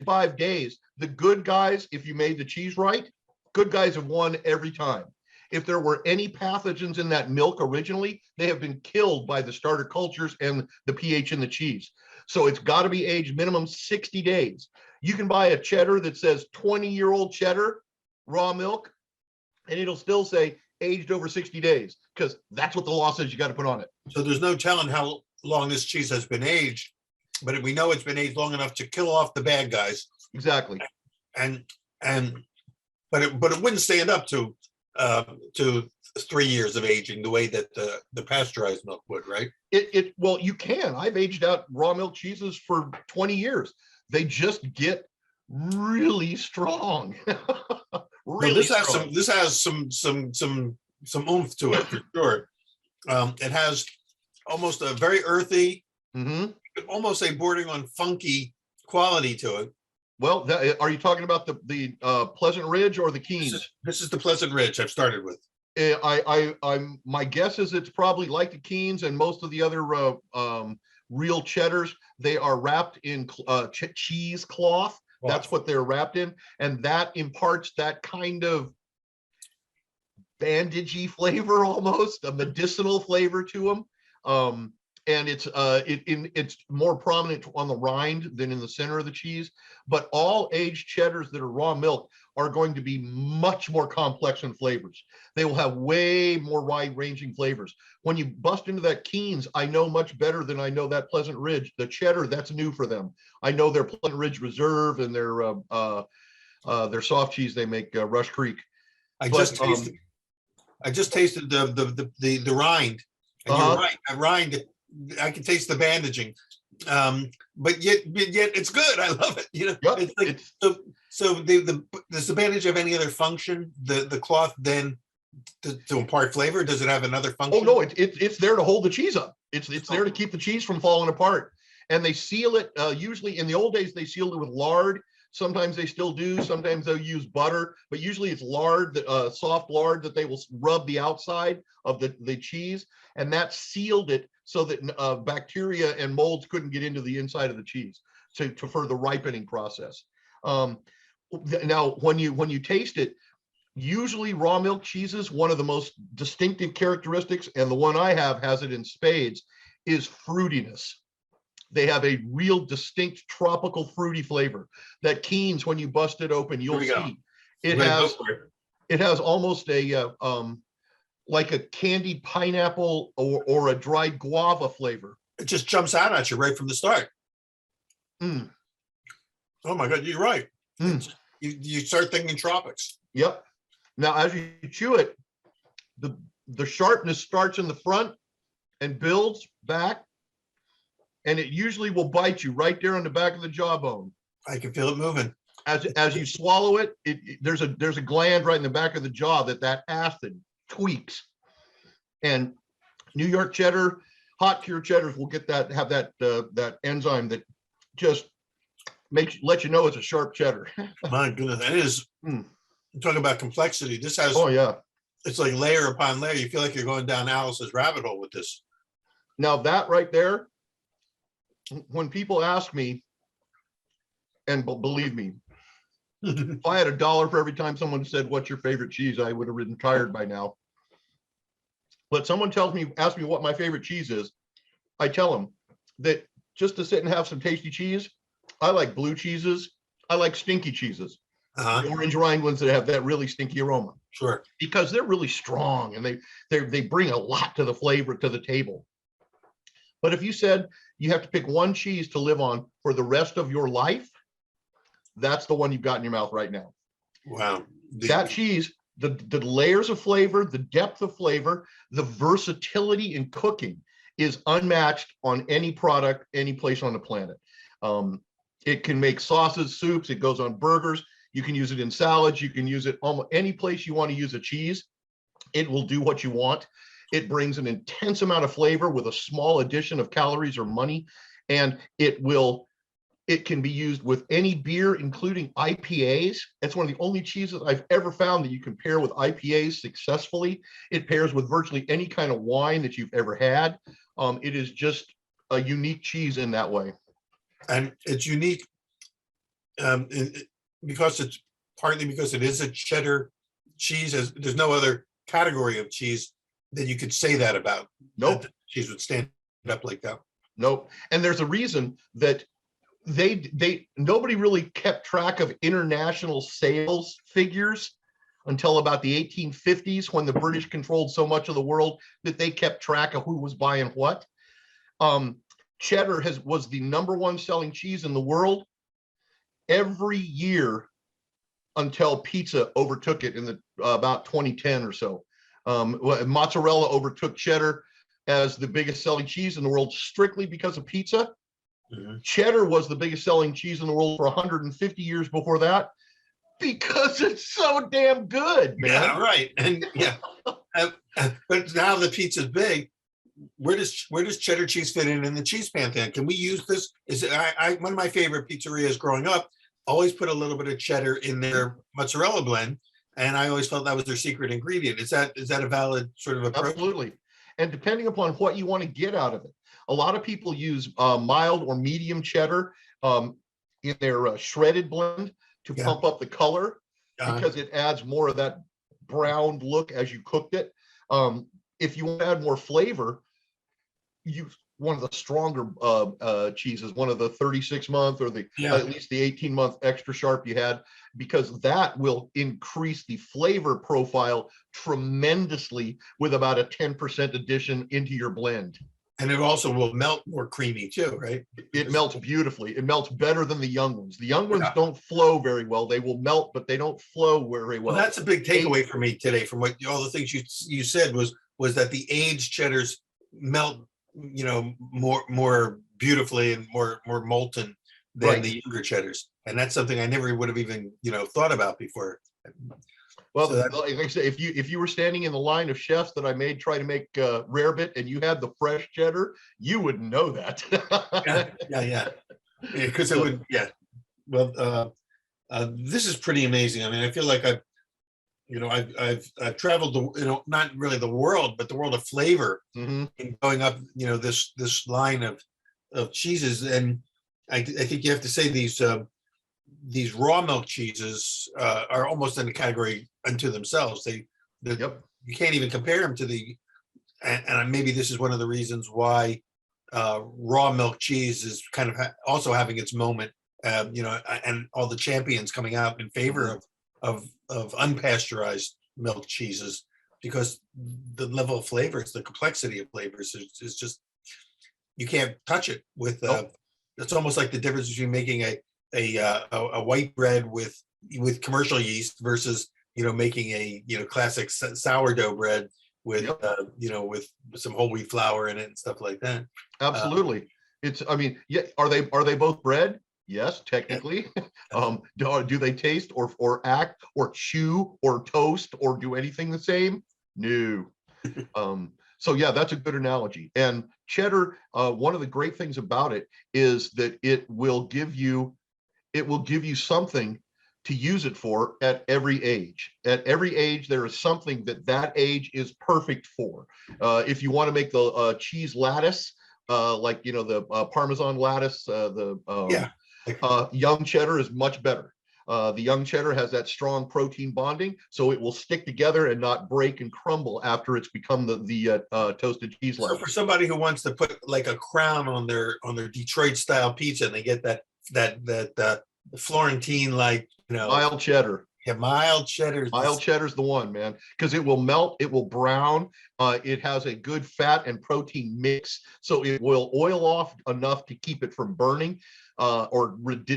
5 days, the good guys, if you made the cheese right, good guys have won every time. If there were any pathogens in that milk originally, they have been killed by the starter cultures and the pH in the cheese. So it's got to be aged minimum 60 days. You can buy a cheddar that says 20-year-old cheddar, raw milk, and it'll still say aged over 60 days because that's what the law says you got to put on it. So there's no telling how long this cheese has been aged, but we know it's been aged long enough to kill off the bad guys. Exactly. But it wouldn't stand up to 3 years of aging the way that the pasteurized milk would, right? Well, you can. I've aged out raw milk cheeses for 20 years. They just get really strong. Really strong. This has some oomph to it for sure. It has almost a very earthy, you could almost say bordering on funky quality to it. Well, are you talking about the Pleasant Ridge or the Keens? This is the Pleasant Ridge I've started with. I'm my guess is it's probably like the Keens and most of the other real cheddars. They are wrapped in cheesecloth. Wow. That's what they're wrapped in, and that imparts that kind of bandagey flavor, almost a medicinal flavor to them. And it's more prominent on the rind than in the center of the cheese. But all aged cheddars that are raw milk are going to be much more complex in flavors. They will have way more wide-ranging flavors. When you bust into that Keens, I know much better than I know that Pleasant Ridge. The cheddar, that's new for them. I know their Pleasant Ridge Reserve and their soft cheese they make, Rush Creek. I just tasted the rind. And you're right, the rind, I can taste the bandaging, but yet it's good. I love it. You know, yep, it's like does the bandage have any other function? The cloth then to impart flavor? Does it have another function? Oh no, it's there to hold the cheese up. It's there to keep the cheese from falling apart. And they seal it. Usually, in the old days, they sealed it with lard. Sometimes they still do. Sometimes they'll use butter, but usually it's lard, soft lard that they will rub the outside of the cheese, and that sealed it so that bacteria and molds couldn't get into the inside of the cheese for the ripening process. Now, when you taste it, usually raw milk cheeses, one of the most distinctive characteristics, and the one I have has it in spades, is fruitiness. They have a real distinct tropical fruity flavor. That Keens, when you bust it open, you'll see it has almost a like a candied pineapple or a dried guava flavor. It just jumps out at you right from the start. Oh my God, you're right. You start thinking tropics. Yep. Now, as you chew it, the sharpness starts in the front and builds back. And it usually will bite you right there on the back of the jawbone. I can feel it moving. As you swallow it, there's a gland right in the back of the jaw that acid tweaks. And New York cheddar, hot cured cheddars will have that enzyme that just lets you know it's a sharp cheddar. My goodness, that is. Talking about complexity. This has. Oh yeah. It's like layer upon layer. You feel like you're going down Alice's rabbit hole with this. Now that right there. When people ask me, and believe me, if I had $1 for every time someone said, "What's your favorite cheese?" I would have retired by now. But someone asks me what my favorite cheese is, I tell them that just to sit and have some tasty cheese, I like blue cheeses. I like stinky cheeses, the orange rind ones that have that really stinky aroma. Sure. Because they're really strong and they bring a lot to the flavor to the table. But if you said you have to pick one cheese to live on for the rest of your life, that's the one you've got in your mouth right now. Wow. That cheese, the layers of flavor, the depth of flavor, the versatility in cooking is unmatched on any product, any place on the planet. It can make sauces, soups, it goes on burgers. You can use it in salads. You can use it almost any place you want to use a cheese. It will do what you want. It brings an intense amount of flavor with a small addition of calories or money, and it will It can be used with any beer, including IPAs. It's one of the only cheeses I've ever found that you can pair with IPAs successfully. It pairs with virtually any kind of wine that you've ever had. It is just a unique cheese in that way. And it's unique because it's partly because it is a cheddar cheese. There's no other category of cheese that you could say that about. Nope. That cheese would stand up like that. Nope. And there's a reason that nobody really kept track of international sales figures until about the 1850s, when the British controlled so much of the world that they kept track of who was buying what. Cheddar was the #1 selling cheese in the world every year until pizza overtook it in the about 2010 or so. Mozzarella overtook cheddar as the biggest selling cheese in the world strictly because of pizza. Mm-hmm. Cheddar was the biggest selling cheese in the world for 150 years before that because it's so damn good, man. Yeah, right. And yeah, but now the pizza's big. Where does cheddar cheese fit in the cheese pantheon? Can we use this? Is it one of my favorite pizzerias growing up always put a little bit of cheddar in their mozzarella blend, and I always felt that was their secret ingredient. Is that a valid sort of approach? Absolutely. And depending upon what you want to get out of it, a lot of people use mild or medium cheddar in their shredded blend to pump up the color because it adds more of that browned look as you cooked it. If you want to add more flavor, use one of the stronger cheeses, one of the 36-month or at least the 18-month extra sharp you had, because that will increase the flavor profile tremendously with about a 10% addition into your blend. And it also will melt more creamy too, right? It melts beautifully. It melts better than the young ones. The young ones don't flow very well. They will melt, but they don't flow very well. Well, that's a big takeaway for me today from what all the things you said was that the aged cheddars melt, more beautifully and more molten than the younger cheddars. And that's something I never would have even, thought about before. Well, so like I said, if you were standing in the line of chefs that I made try to make rarebit and you had the fresh cheddar, you would know that. Yeah. Because it would, Well, this is pretty amazing. I mean, I feel like I've traveled not really the world, but the world of flavor, in going up, this line of cheeses. And I think you have to say these raw milk cheeses are almost in a category unto themselves. You can't even compare them to and maybe this is one of the reasons why raw milk cheese is kind of also having its moment, and all the champions coming out in favor of unpasteurized milk cheeses, because the level of flavors, the complexity of flavors is just, you can't touch it with it's almost like the difference between making a white bread with commercial yeast versus making a classic sourdough bread with with some whole wheat flour in it and stuff like that. Absolutely. Are they both bread? Yes, technically. Do they taste or act or chew or toast or do anything the same? No. So yeah, that's a good analogy. And cheddar, one of the great things about it is that it will give you something to use it for at every age. At every age, there is something that age is perfect for. If you want to make the cheese lattice, like the Parmesan lattice, young cheddar is much better. The young cheddar has that strong protein bonding, so it will stick together and not break and crumble after it's become the toasted cheese lattice. So for somebody who wants to put like a crown on their Detroit style pizza, and they get that Florentine, mild cheddar. Yeah, mild cheddar. Mild cheddar's the one, man, because it will melt, it will brown. It has a good fat and protein mix, so it will oil off enough to keep it from burning or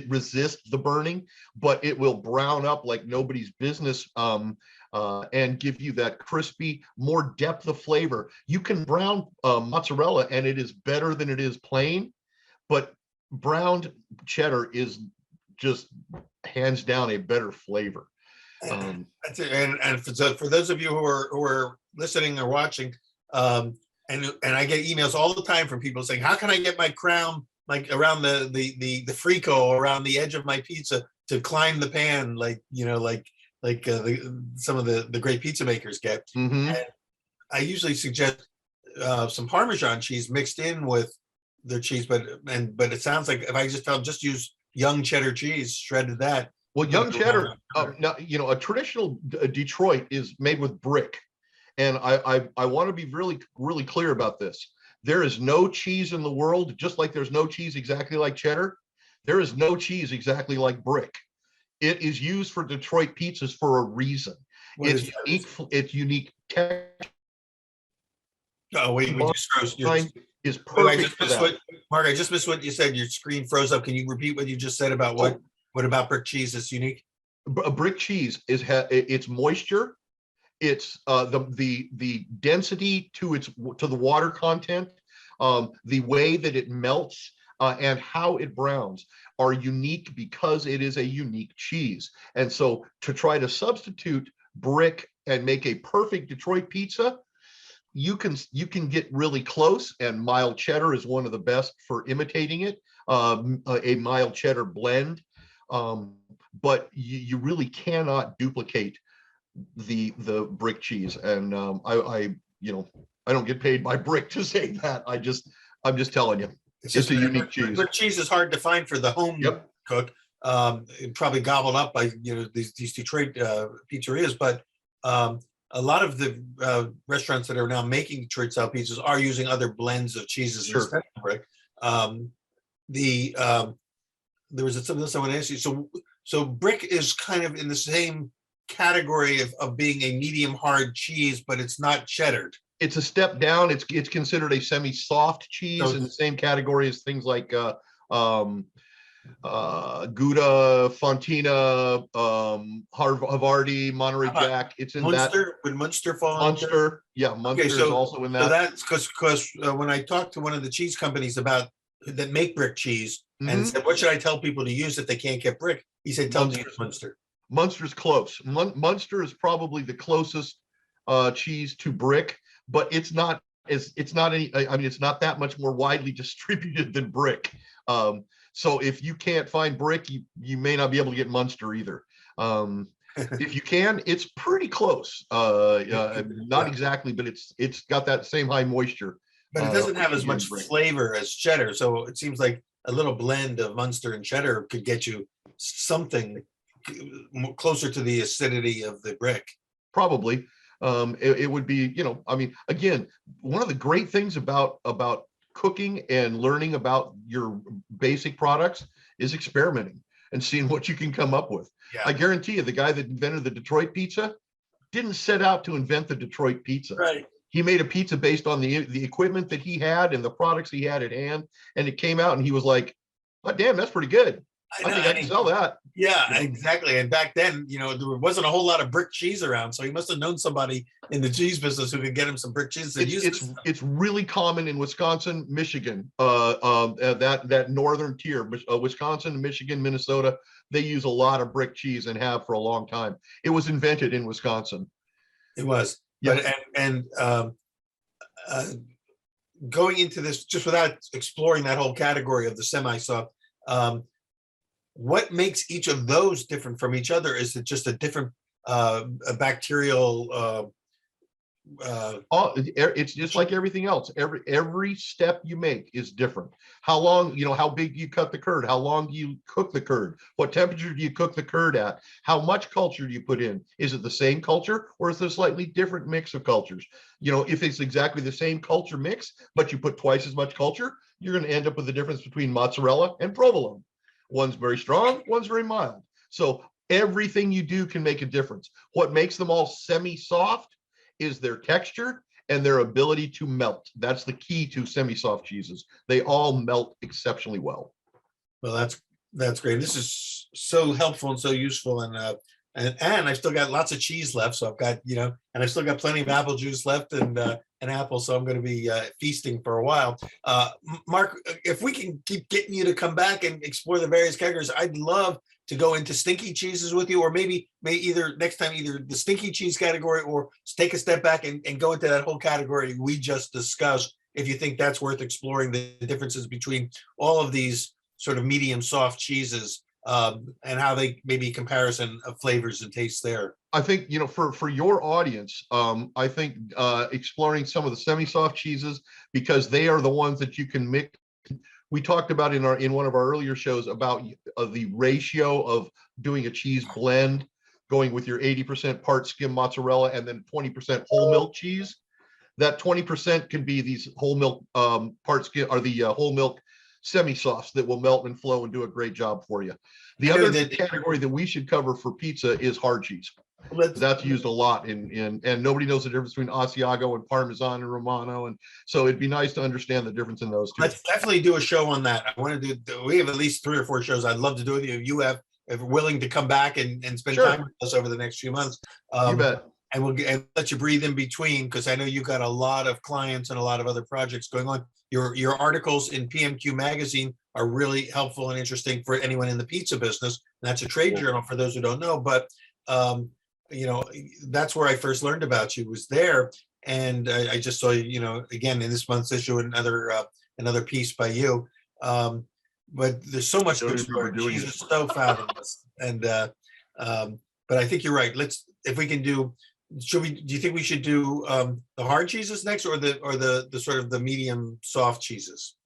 resist the burning, but it will brown up like nobody's business and give you that crispy, more depth of flavor. You can brown mozzarella and it is better than it is plain, but browned cheddar is just hands down a better flavor. That's it. And for those of you who are listening or watching, and I get emails all the time from people saying, how can I get my crown like around the frico around the edge of my pizza to climb the pan, like some of the great pizza makers get. Hmm. And I usually suggest some Parmesan cheese mixed in with the cheese, but it sounds like if I just use young cheddar cheese, shredded that. Well, put young it around cheddar, that. now, a traditional Detroit is made with brick. And I want to be really, really clear about this. There is no cheese in the world, just like there's no cheese exactly like cheddar. There is no cheese exactly like brick. It is used for Detroit pizzas for a reason. What It's is that? unique. It's unique. Texture Oh, wait, we just froze. is Oh, I perfect just for missed that. Mark, I just missed what you said. Your screen froze up. Can you repeat what you just said about what about brick cheese is unique? A brick cheese is its moisture, it's the density to the water content, the way that it melts, and how it browns are unique because it is a unique cheese. And so to try to substitute brick and make a perfect Detroit pizza, you can get really close, and mild cheddar is one of the best for imitating it. A mild cheddar blend, but you really cannot duplicate the brick cheese. And I don't get paid by brick to say that. I'm just telling you, It's it's just a unique cheese. brick cheese is hard to find for the home Yep. cook. Probably gobbled up by these Detroit pizzerias, but a lot of the restaurants that are now making Detroit style pizzas are using other blends of cheeses Sure. instead of brick. There was something else I want to ask you. So brick is kind of in the same category of being a medium hard cheese, but it's not cheddared. It's a step down. It's considered a semi-soft cheese So in the same category as things like Gouda, Fontina, Havarti, Monterey How about Jack. It's in that Munster. Would Munster fall into? Munster. Yeah, Okay, Munster is so also in so that. that's because when I talked to one of the cheese companies about that make brick cheese and Mhm. said, what should I tell people to use if they can't get brick? He said, tell them to Munster. use Munster. Munster's close. Munster is probably the closest cheese to brick, but it's not any. I mean, it's not that much more widely distributed than brick. So if you can't find brick, you may not be able to get Munster either. If you can, it's pretty close. Not exactly, but it's got that same high moisture. But it doesn't have you as get much brick. flavor as cheddar. So it seems like a little blend of Munster and cheddar could get you something closer to the acidity of the brick. Probably. It would be, I mean, again, one of the great things about cooking and learning about your basic products is experimenting and seeing what you can come up with. Yeah. I guarantee you, the guy that invented the Detroit pizza didn't set out to invent the Detroit pizza. Right. He made a pizza based on the equipment that he had and the products he had at hand, and it came out, and he was like, "Oh, damn, that's pretty good. I think I can sell that." Yeah, exactly. And back then, there wasn't a whole lot of brick cheese around, so he must have known somebody in the cheese business who could get him some brick cheese. It's really common in Wisconsin, Michigan, that northern tier, Wisconsin, Michigan, Minnesota. They use a lot of brick cheese and have for a long time. It was invented in Wisconsin. It was, yeah. But going into this just without exploring that whole category of the semi-soft. What makes each of those different from each other? Is it just a different bacterial? It's just like everything else. Every step you make is different. How long, how big you cut the curd? How long do you cook the curd? What temperature do you cook the curd at? How much culture do you put in? Is it the same culture, or is it a slightly different mix of cultures? If it's exactly the same culture mix, but you put twice as much culture, you're going to end up with the difference between mozzarella and provolone. One's very strong, one's very mild. So everything you do can make a difference. What makes them all semi-soft is their texture and their ability to melt. That's the key to semi-soft cheeses. They all melt exceptionally well. Well, that's great. This is so helpful and so useful. And I've still got lots of cheese left. So I've got, and I've still got plenty of apple juice left and an apple. So I'm going to be feasting for a while. Mark, if we can keep getting you to come back and explore the various categories, I'd love to go into stinky cheeses with you, or maybe either next time, either the stinky cheese category, or take a step back and go into that whole category we just discussed if you think that's worth exploring, the differences between all of these sort of medium soft cheeses, and how they maybe comparison of flavors and tastes there. I think, you know, for your audience, I think exploring some of the semi-soft cheeses, because they are the ones that you can mix. We talked about in one of our earlier shows about the ratio of doing a cheese blend, going with your 80% part skim mozzarella and then 20% whole milk cheese. That 20% can be these whole milk part skim, or the whole milk semi-softs that will melt and flow and do a great job for you. The other category that we should cover for pizza is hard cheese. That's used a lot and nobody knows the difference between Asiago and Parmesan and Romano, and so it'd be nice to understand the difference in those two. Let's definitely do a show on that. I want to do. We have at least 3 or 4 shows. I'd love to do with you. If you have, if you're willing to come back and spend Sure. time with us over the next few months. You bet. And we'll let you breathe in between, because I know you've got a lot of clients and a lot of other projects going on. Your articles in PMQ magazine are really helpful and interesting for anyone in the pizza business. And that's a trade journal for those who don't know, but you know, that's where I first learned about you, was there. And I just saw, you know, again, in this month's issue, another piece by you. But there's so much to explore. Cheese is so fabulous. And but I think you're right. If we can do, do you think we should do the hard cheeses next, or the sort of the medium soft cheeses?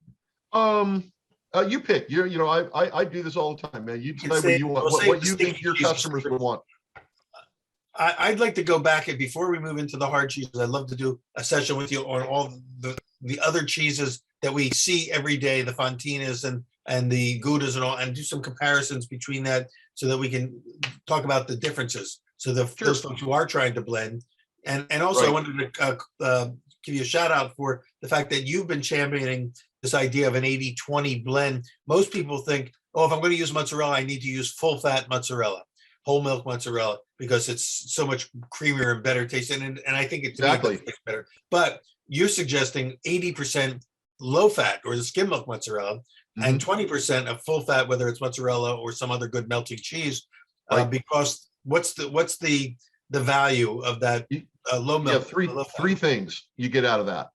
You pick. You know, I do this all the time, man. You decide what you want, what you think your customers would want. I'd like to go back, and before we move into the hard cheeses, I'd love to do a session with you on all the other cheeses that we see every day, the Fontinas and the Goudas and all, and do some comparisons between that, so that we can talk about the differences. So those folks who are trying to blend, and also I wanted to give you a shout out for the fact that you've been championing this idea of an 80-20 blend. Most people think, oh, if I'm going to use mozzarella, I need to use full fat mozzarella, whole milk mozzarella, because it's so much creamier and better tasting. And I think it tastes better. But you're suggesting 80% low fat, or the skim milk mozzarella, and 20% of full fat, whether it's mozzarella or some other good melting cheese. Because what's the value of that low milk? Three things you get out of that.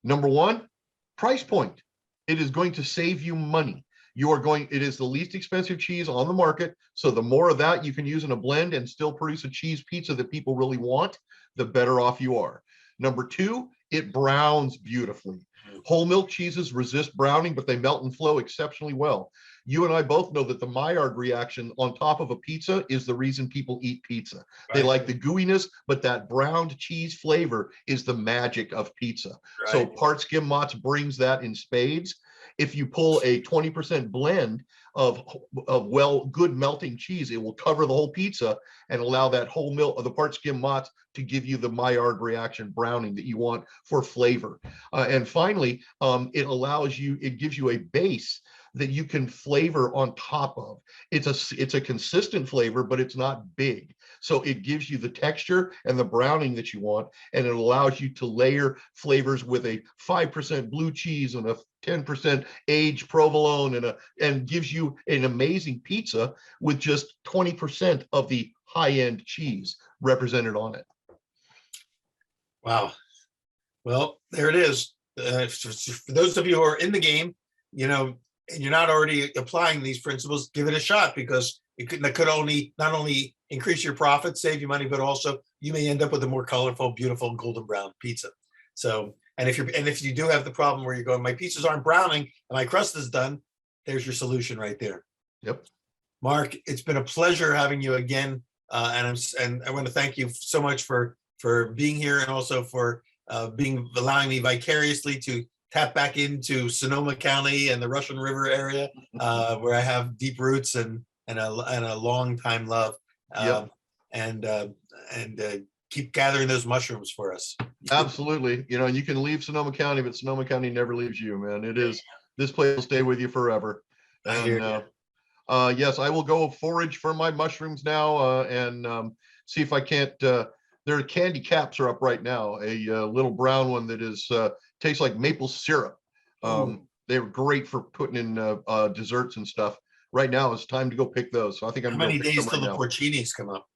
Number one, price point. It is going to save you money. It is the least expensive cheese on the market. So the more of that you can use in a blend and still produce a cheese pizza that people really want, the better off you are. Number two, it browns beautifully. Whole milk cheeses resist browning, but they melt and flow exceptionally well. You and I both know that the Maillard reaction on top of a pizza is the reason people eat pizza. They like the gooiness, but that browned cheese flavor is the magic of pizza. So part skim mozz brings that in spades. If you pull a 20% blend of good melting cheese, it will cover the whole pizza and allow that whole milk of the part skim mozz to give you the Maillard reaction browning that you want for flavor. And finally, it gives you a base that you can flavor on top of. It's a consistent flavor, but it's not big. So it gives you the texture and the browning that you want, and it allows you to layer flavors with a 5% blue cheese and a 10% aged provolone, and gives you an amazing pizza with just 20% of the high-end cheese represented on it. Wow. Well, there it is. For those of you who are in the game, you know, and you're not already applying these principles, give it a shot, because that could not only increase your profits, save you money, but also you may end up with a more colorful, beautiful, golden brown pizza. So, and if you do have the problem where you're going, my pizzas aren't browning and my crust is done, there's your solution right there. Yep. Mark, it's been a pleasure having you again, and I want to thank you so much for being here, and also for allowing me vicariously to tap back into Sonoma County and the Russian River area, where I have deep roots and a long time love, and keep gathering those mushrooms for us. Absolutely. You know, you can leave Sonoma County, but Sonoma County never leaves you, man. This place will stay with you forever. And yes, I will go forage for my mushrooms now, and see if I can't. Their candy caps are up right now. A little brown one that tastes like maple syrup. They were great for putting in desserts and stuff. Right now, it's time to go pick those. So I think I'm. How many days till the porcinis come up?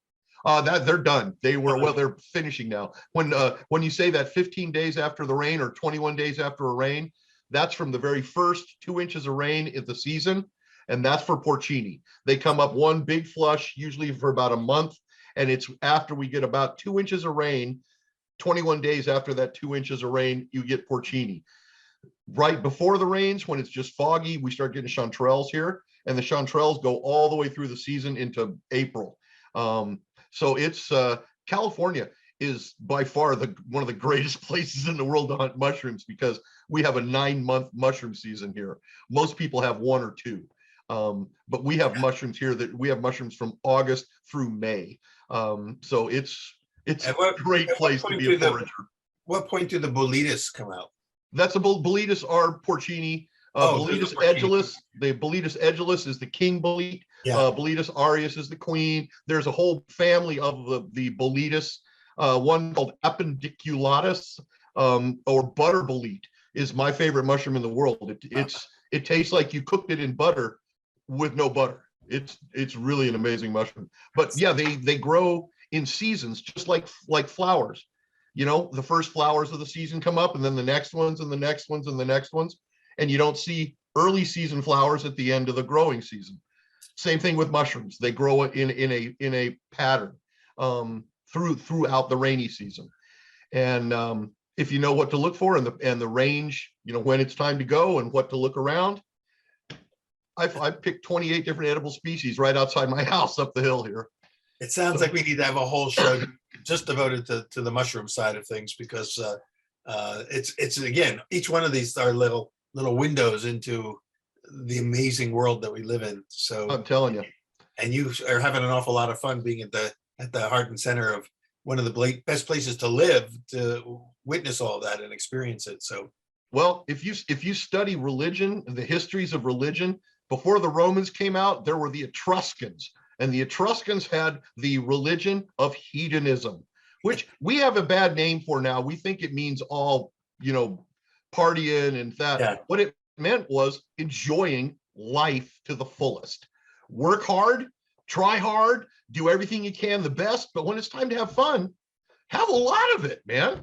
That they're done. They were, well, they're finishing now. When you say that 15 days after the rain or 21 days after a rain, that's from the very first 2 inches of rain in the season. And that's for porcini. They come up one big flush, usually for about a month. And it's after we get about 2 inches of rain, 21 days after that 2 inches of rain, you get porcini. Right before the rains, when it's just foggy, we start getting chanterelles here. And the chanterelles go all the way through the season into April. So it's California is by far one of the greatest places in the world to hunt mushrooms, because we have a 9-month mushroom season here. Most people have 1 or 2. But we have mushrooms here that we have mushrooms from August through May. So it's a great place to be a forager. What point do the bolitas come out? That's bolitas are porcini. Bolitas edulis. The Bolitas edulis is the king bolete. Yeah. Bolitas aureus is the queen. There's a whole family of the bolitas. One called appendiculatus, or butter bolete, is my favorite mushroom in the world. It tastes like you cooked it in butter with no butter. It's really an amazing mushroom. But yeah, they grow in seasons, just like flowers. You know, the first flowers of the season come up, and then the next ones, and the next ones, and the next ones. And you don't see early season flowers at the end of the growing season. Same thing with mushrooms. They grow in a pattern throughout the rainy season. And if you know what to look for and the range, you know, when it's time to go and what to look around, I've picked 28 different edible species right outside my house up the hill here. It sounds like we need to have a whole show just devoted to the mushroom side of things, because it's again, each one of these are little windows into the amazing world that we live in. So I'm telling you. And you are having an awful lot of fun being at the heart and center of one of the best places to live, to witness all of that and experience it. So, well, if you study religion and the histories of religion, before the Romans came out, there were the Etruscans, and the Etruscans had the religion of hedonism, which we have a bad name for now. We think it means all, you know, partying and that. Yeah. What it meant was enjoying life to the fullest. Work hard, try hard, do everything you can the best, but when it's time to have fun, have a lot of it, man.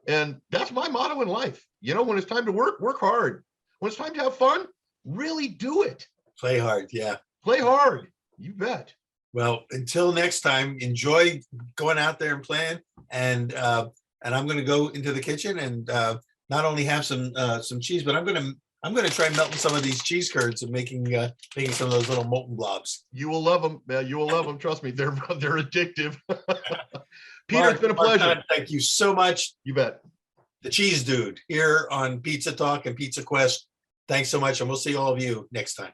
And that's my motto in life. You know, when it's time to work hard. When it's time to have fun, really do it. Play hard. Yeah. Play hard. You bet. Well, until next time, enjoy going out there and playing. And I'm going to go into the kitchen and not only have some cheese, but I'm going to try melting some of these cheese curds and making some of those little molten blobs. You will love them. You will love them. Trust me, they're addictive. Peter, Mark, it's been a pleasure. Mark Todd, thank you so much. You bet. The Cheese Dude here on Pizza Talk and Pizza Quest. Thanks so much, and we'll see all of you next time.